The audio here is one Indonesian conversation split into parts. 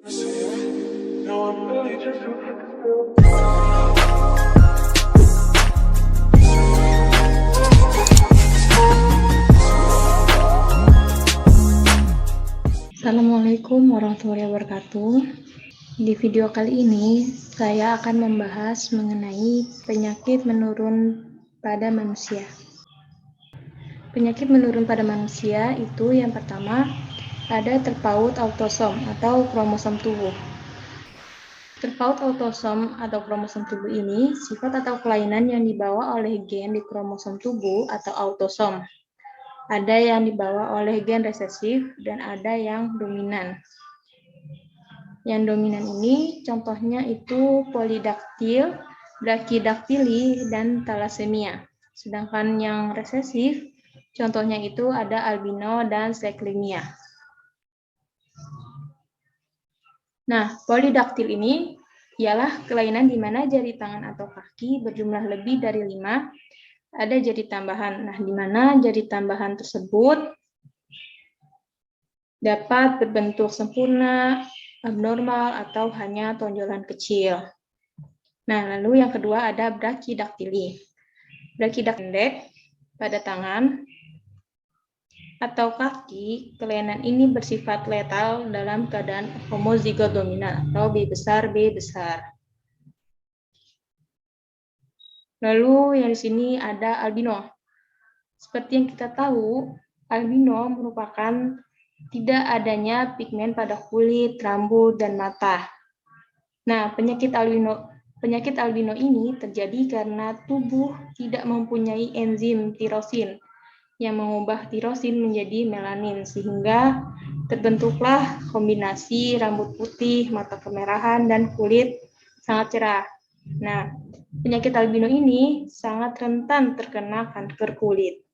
Assalamualaikum warahmatullahi wabarakatuh. Di video kali ini, saya akan membahas mengenai penyakit menurun pada manusia. Penyakit menurun pada manusia itu yang pertama, ada terpaut autosom atau kromosom tubuh. Terpaut autosom atau kromosom tubuh ini sifat atau kelainan yang dibawa oleh gen di kromosom tubuh atau autosom. Ada yang dibawa oleh gen resesif dan ada yang dominan. Yang dominan ini contohnya itu polidaktil, brakidaktili, dan thalassemia. Sedangkan yang resesif contohnya itu ada albino dan seklemia. Nah, polidaktil ini ialah kelainan di mana jari tangan atau kaki berjumlah lebih dari 5 ada jari tambahan. Nah, di mana jari tambahan tersebut dapat berbentuk sempurna, abnormal, atau hanya tonjolan kecil. Nah, lalu yang kedua ada brakidaktili. Brakidaktili pendek pada tangan atau kaki, kelainan ini bersifat letal dalam keadaan homozigot dominan atau B besar, B besar. Lalu yang di sini ada albino. Seperti yang kita tahu, albino merupakan tidak adanya pigmen pada kulit, rambut, dan mata. Nah, penyakit albino ini terjadi karena tubuh tidak mempunyai enzim tirosin yang mengubah tirosin menjadi melanin, sehingga terbentuklah kombinasi rambut putih, mata kemerahan, dan kulit sangat cerah. Nah, penyakit albino ini sangat rentan terkena kanker kulit.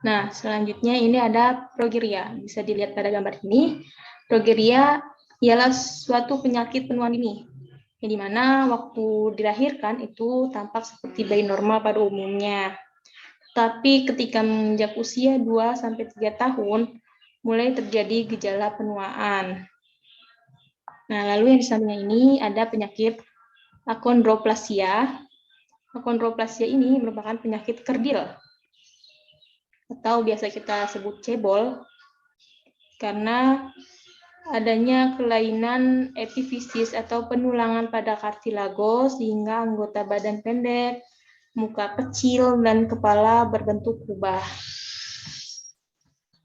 Nah, selanjutnya ini ada progeria. Bisa dilihat pada gambar ini. Progeria ialah suatu penyakit penuaan dini, yang dimana waktu dilahirkan itu tampak seperti bayi normal pada umumnya. Tapi ketika menginjak usia 2-3 tahun, mulai terjadi gejala penuaan. Nah, lalu yang di sampingnya ini ada penyakit akondroplasia. Akondroplasia ini merupakan penyakit kerdil, atau biasa kita sebut cebol, karena adanya kelainan epifisis atau penulangan pada kartilago sehingga anggota badan pendek, muka kecil, dan kepala berbentuk kubah.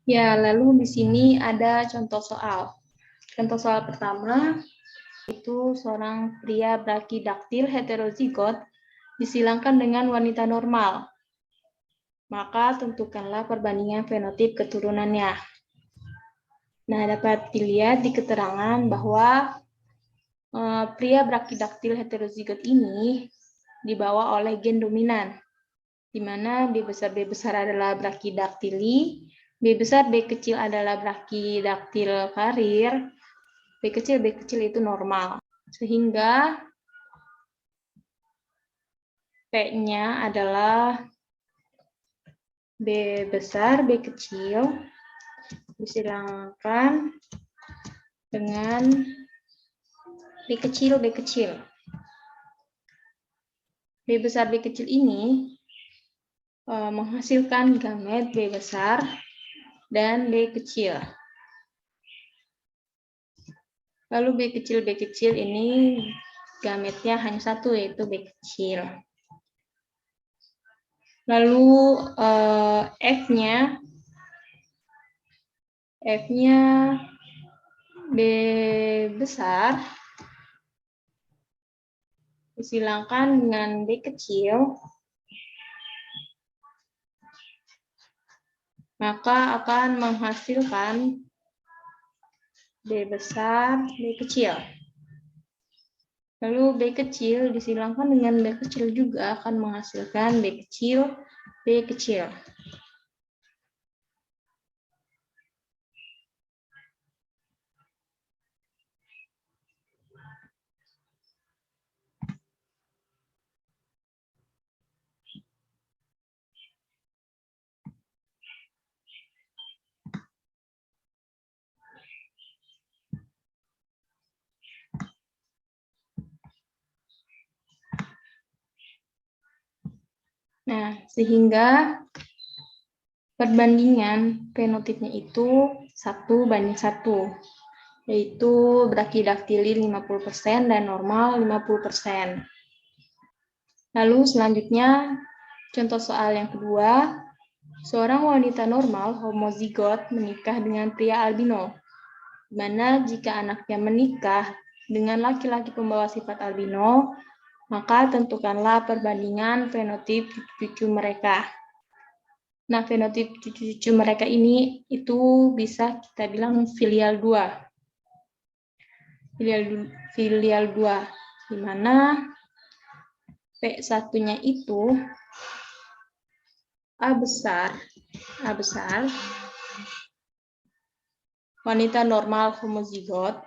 Ya, lalu di sini ada contoh soal. Contoh soal pertama, itu seorang pria brakidaktil heterozigot disilangkan dengan wanita normal. Maka tentukanlah perbandingan fenotip keturunannya. Nah, dapat dilihat di keterangan bahwa pria brakidaktil heterozigot ini dibawa oleh gen dominan, di mana B besar B besar adalah brakidaktili, B besar B kecil adalah brakidaktil karir, B kecil itu normal. Sehingga P-nya adalah B besar B kecil disilangkan dengan B kecil. B besar B kecil ini menghasilkan gamet B besar dan B kecil. Lalu B kecil ini gametnya hanya satu, yaitu B kecil. Lalu F-nya B besar disilangkan dengan B kecil, maka akan menghasilkan B besar, B kecil. Lalu B kecil disilangkan dengan B kecil juga akan menghasilkan B kecil, B kecil. Nah, sehingga perbandingan fenotipnya itu 1:1, yaitu brachydactyly 50% dan normal 50%. Lalu selanjutnya, contoh soal yang kedua, seorang wanita normal homozigot menikah dengan pria albino, di mana jika anaknya menikah dengan laki-laki pembawa sifat albino, maka tentukanlah perbandingan fenotip cucu mereka. Nah, fenotip cucu-cucu mereka ini itu bisa kita bilang filial 2. Filial 2, di mana P1-nya itu A besar, wanita normal homozigot,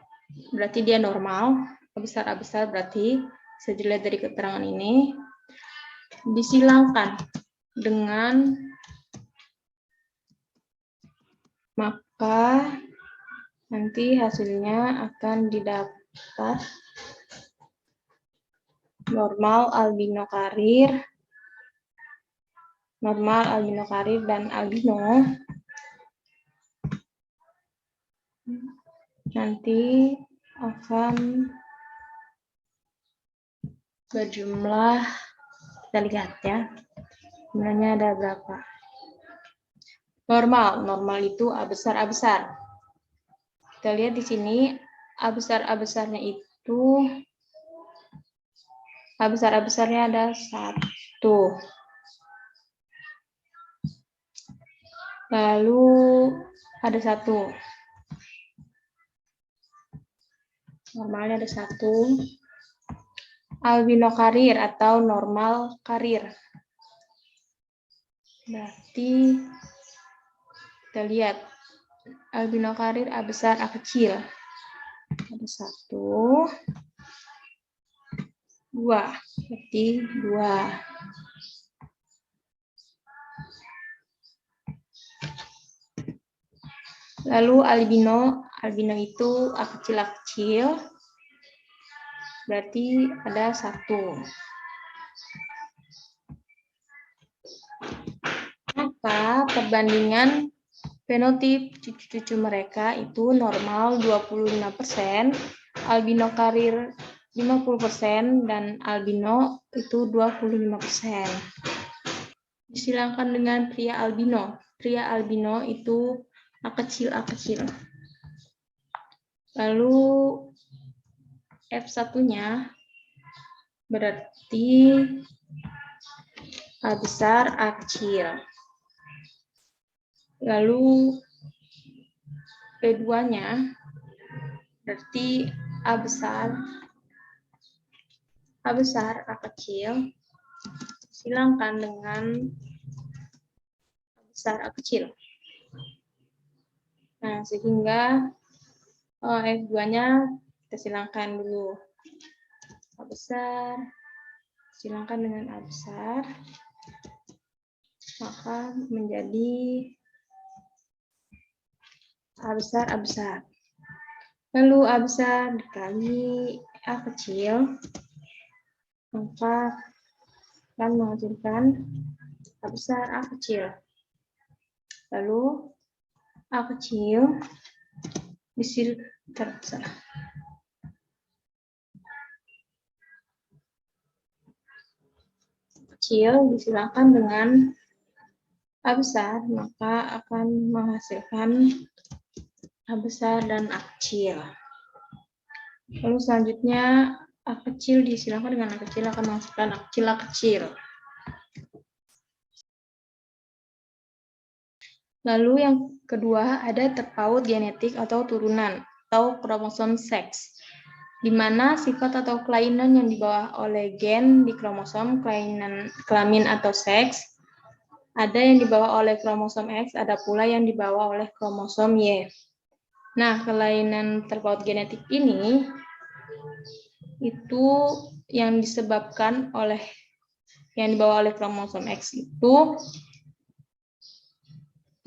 berarti dia normal, A besar berarti bisa dilihat dari keterangan ini, disilangkan dengan, maka nanti hasilnya akan didapat normal albino karir, dan albino nanti akan berjumlah, kita lihat ya, sebenarnya ada berapa. Normal itu A besar. Kita lihat di sini A besarnya itu, A besarnya ada 1. Lalu ada 1. Normalnya ada 1. Albino karir atau normal karir. Berarti kita lihat albino karir A besar A kecil. Ada 1, 2, berarti 2. Lalu albino itu A kecil, berarti ada 1. Maka perbandingan fenotip cucu-cucu mereka itu normal 25%, albino karir 50%, dan albino itu 25%. Disilangkan dengan pria albino. Pria albino itu A kecil. Lalu F1-nya berarti A besar A kecil. Lalu P2-nya berarti A besar A kecil, silangkan dengan A besar A kecil. Nah, sehingga F2-nya kita silangkan dulu. A besar, silangkan dengan A besar, maka menjadi A besar. Lalu A besar dikali A kecil, maka akan menghasilkan A besar A kecil. Lalu A kecil disilangkan dengan A besar, maka akan menghasilkan A besar dan A kecil. Lalu selanjutnya A kecil disilangkan dengan A kecil akan menghasilkan A kecil. Lalu yang kedua ada terpaut genetik atau turunan atau kromosom seks, di mana sifat atau kelainan yang dibawa oleh gen di kromosom kelamin atau seks, ada yang dibawa oleh kromosom X, ada pula yang dibawa oleh kromosom Y. Nah, kelainan terpaut genetik ini itu yang disebabkan oleh yang dibawa oleh kromosom X itu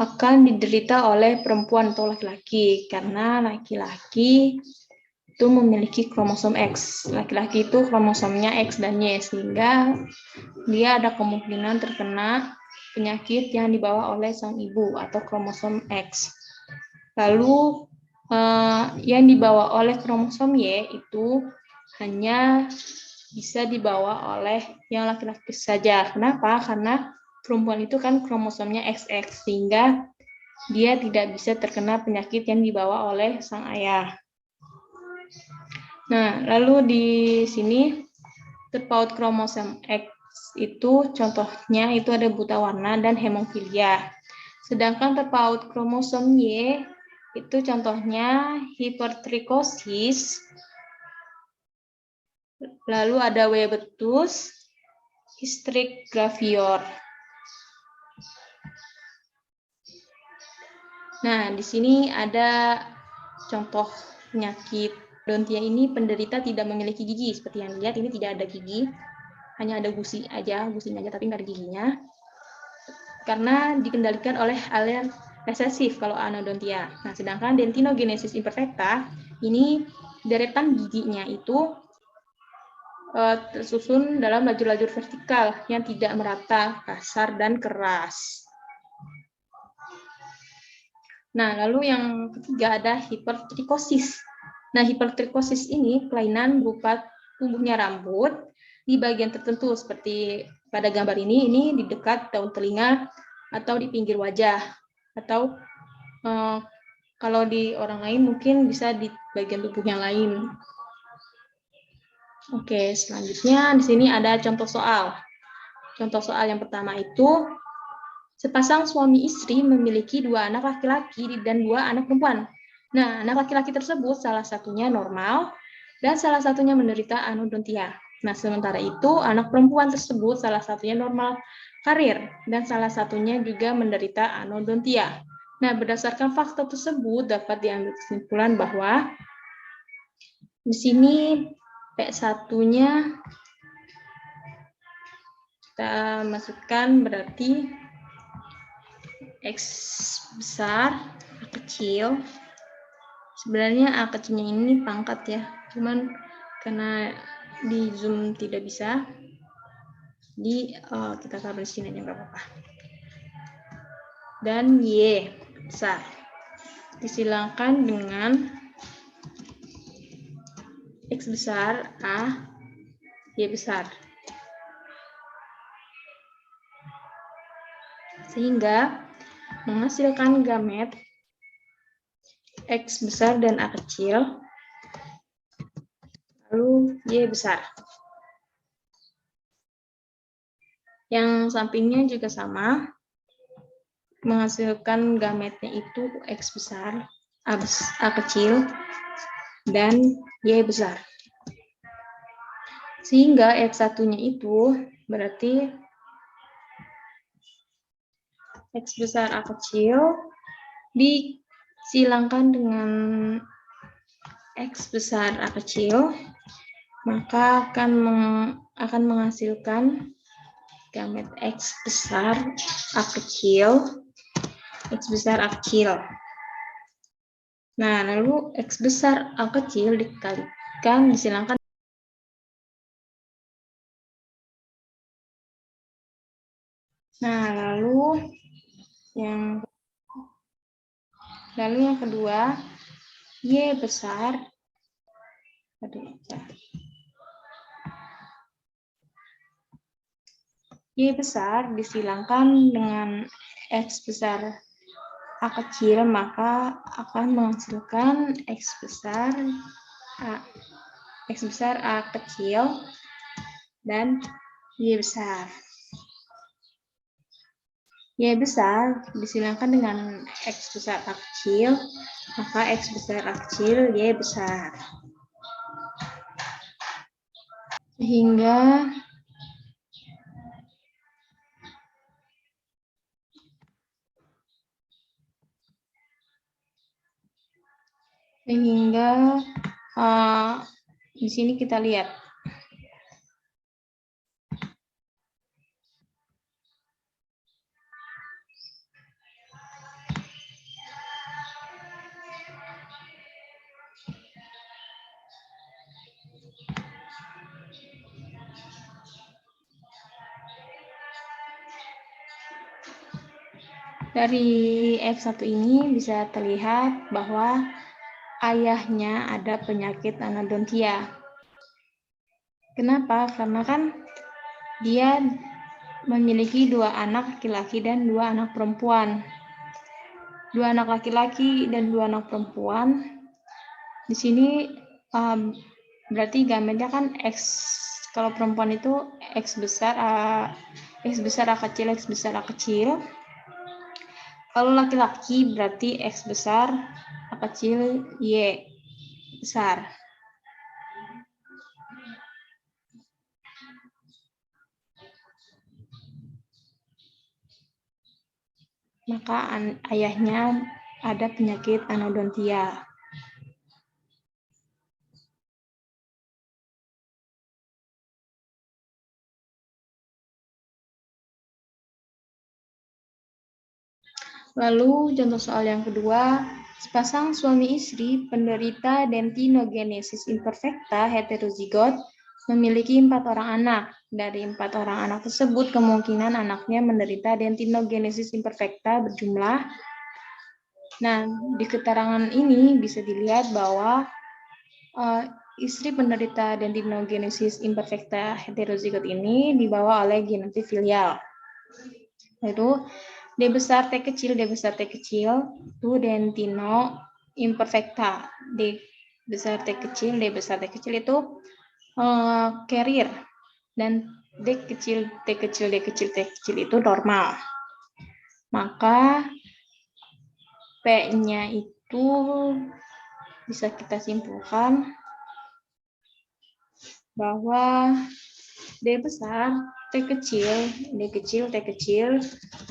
akan diderita oleh perempuan atau laki-laki, karena laki-laki itu memiliki kromosom X. Laki-laki itu kromosomnya X dan Y, sehingga dia ada kemungkinan terkena penyakit yang dibawa oleh sang ibu atau kromosom X. Lalu yang dibawa oleh kromosom Y itu hanya bisa dibawa oleh yang laki-laki saja. Kenapa? Karena perempuan itu kan kromosomnya XX, sehingga dia tidak bisa terkena penyakit yang dibawa oleh sang ayah. Nah, lalu di sini terpaut kromosom X itu contohnya itu ada buta warna dan hemofilia. Sedangkan terpaut kromosom Y itu contohnya hipertrikosis, lalu ada Webertus, histrik gravior. Nah, di sini ada contoh penyakit Dontia ini penderita tidak memiliki gigi. Seperti yang dilihat ini tidak ada gigi, hanya ada gusinya aja, tapi nggak ada giginya. Karena dikendalikan oleh alel resesif kalau anodontia. Nah, sedangkan dentinogenesis imperfecta ini deretan giginya itu tersusun dalam lajur-lajur vertikal yang tidak merata, kasar, dan keras. Nah, lalu yang ketiga ada hipertrikosis. Nah, hipertrikosis ini kelainan berupa tumbuhnya rambut di bagian tertentu, seperti pada gambar ini di dekat daun telinga atau di pinggir wajah, atau kalau di orang lain mungkin bisa di bagian tubuh yang lain. Oke, selanjutnya di sini ada contoh soal. Contoh soal yang pertama itu, sepasang suami istri memiliki 2 anak laki-laki dan 2 anak perempuan. Nah, anak laki-laki tersebut salah satunya normal dan salah satunya menderita anodontia. Nah, sementara itu anak perempuan tersebut salah satunya normal karir dan salah satunya juga menderita anodontia. Nah, berdasarkan fakta tersebut dapat diambil kesimpulan bahwa di sini P1-nya kita masukkan berarti X besar, A kecil. Sebenarnya A kecilnya ini pangkat ya, cuman karena di Zoom tidak bisa, jadi kita taruh di sini aja nggak apa-apa. Dan Y besar disilangkan dengan X besar A, Y besar. Sehingga menghasilkan gamet X besar dan A kecil, lalu Y besar. Yang sampingnya juga sama, menghasilkan gametnya itu X besar, A kecil, dan Y besar. Sehingga X1-nya itu berarti X besar A kecil disilangkan dengan X besar A kecil, maka akan menghasilkan gamet X besar A kecil, X besar A kecil. Nah, lalu X besar A kecil dikalikan, disilangkan. Nah, lalu yang kedua, Y besar, Y besar disilangkan dengan X besar A kecil, maka akan menghasilkan X besar A kecil dan Y besar. Y besar disilangkan dengan X besar A kecil, maka X besar A kecil, Y besar. Sehingga di sini kita lihat. Dari F1 ini bisa terlihat bahwa ayahnya ada penyakit anodontia. Kenapa? Karena kan dia memiliki 2 anak laki-laki dan 2 anak perempuan. 2 anak laki-laki dan 2 anak perempuan. Di sini berarti gametnya kan X. Kalau perempuan itu X besar A kecil, X besar A kecil. Kalau laki-laki berarti X besar A kecil, Y besar. Maka ayahnya ada penyakit anodontia. Lalu contoh soal yang kedua, sepasang suami istri penderita dentinogenesis imperfecta heterozigot memiliki 4 orang anak. Dari 4 orang anak tersebut, kemungkinan anaknya menderita dentinogenesis imperfecta berjumlah. Nah, di keterangan ini bisa dilihat bahwa istri penderita dentinogenesis imperfecta heterozigot ini dibawa oleh genotipe filial. Yaitu D besar T kecil, D besar T kecil, itu dentino imperfecta. D besar T kecil, D besar T kecil itu carrier. Dan D kecil, T kecil, D kecil, T kecil itu normal. Maka P-nya itu bisa kita simpulkan bahwa D besar T kecil, D kecil, T kecil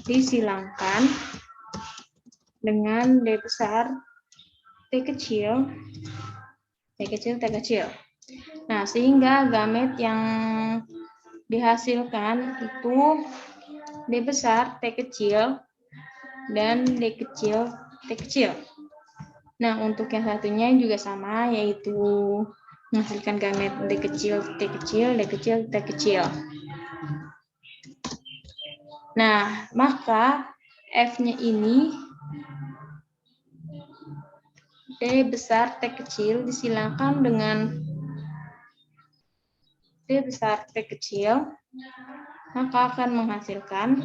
disilangkan dengan D besar T kecil, T kecil, T kecil. Nah, sehingga gamet yang dihasilkan itu D besar T kecil dan D kecil, T kecil. Nah, untuk yang satunya juga sama, yaitu menghasilkan gamet D kecil, T kecil, D kecil, T kecil. Nah, maka F-nya ini D besar T kecil disilangkan dengan D besar T kecil, maka akan menghasilkan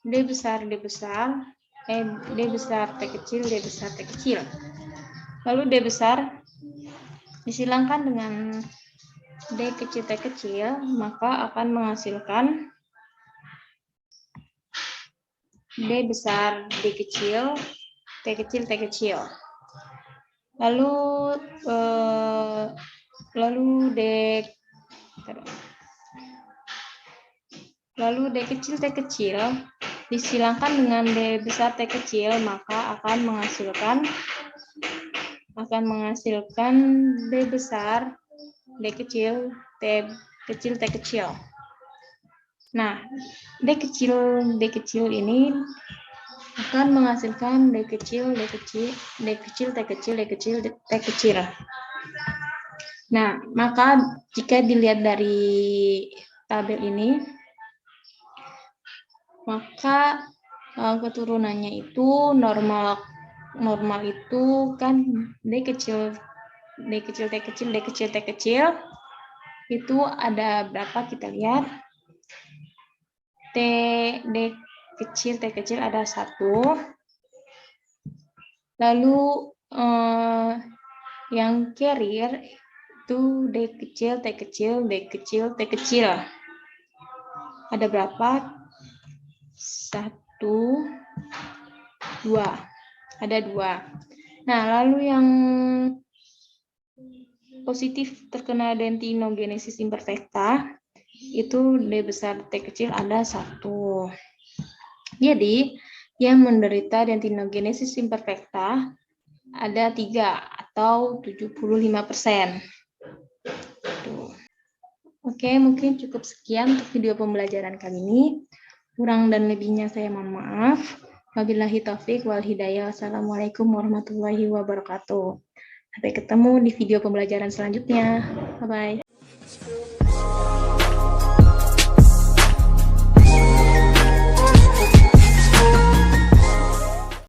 D besar T kecil, D besar T kecil. Lalu D besar disilangkan dengan D kecil T kecil, maka akan menghasilkan D besar D kecil, T kecil, T kecil. Lalu D kecil T kecil disilangkan dengan D besar T kecil, maka akan menghasilkan D besar D kecil, T kecil, T kecil. Nah, D kecil ini akan menghasilkan D kecil, T kecil, D kecil, T kecil. Nah, maka jika dilihat dari tabel ini, maka keturunannya itu normal itu kan D kecil, T kecil, T kecil itu ada berapa, kita lihat. D kecil, T kecil ada 1. Lalu yang carrier itu D kecil, T kecil, D kecil, T kecil. Ada berapa? 1, 2. Ada 2. Nah, lalu yang positif terkena dentinogenesis imperfecta itu D besar T kecil ada 1. Jadi, yang menderita dentinogenesis imperfecta ada 3 atau 75%. Oke, mungkin cukup sekian untuk video pembelajaran kali ini. Kurang dan lebihnya saya mohon maaf. Wabillahi taufik wal hidayah. Wassalamualaikum warahmatullahi wabarakatuh. Sampai ketemu di video pembelajaran selanjutnya. Bye-bye.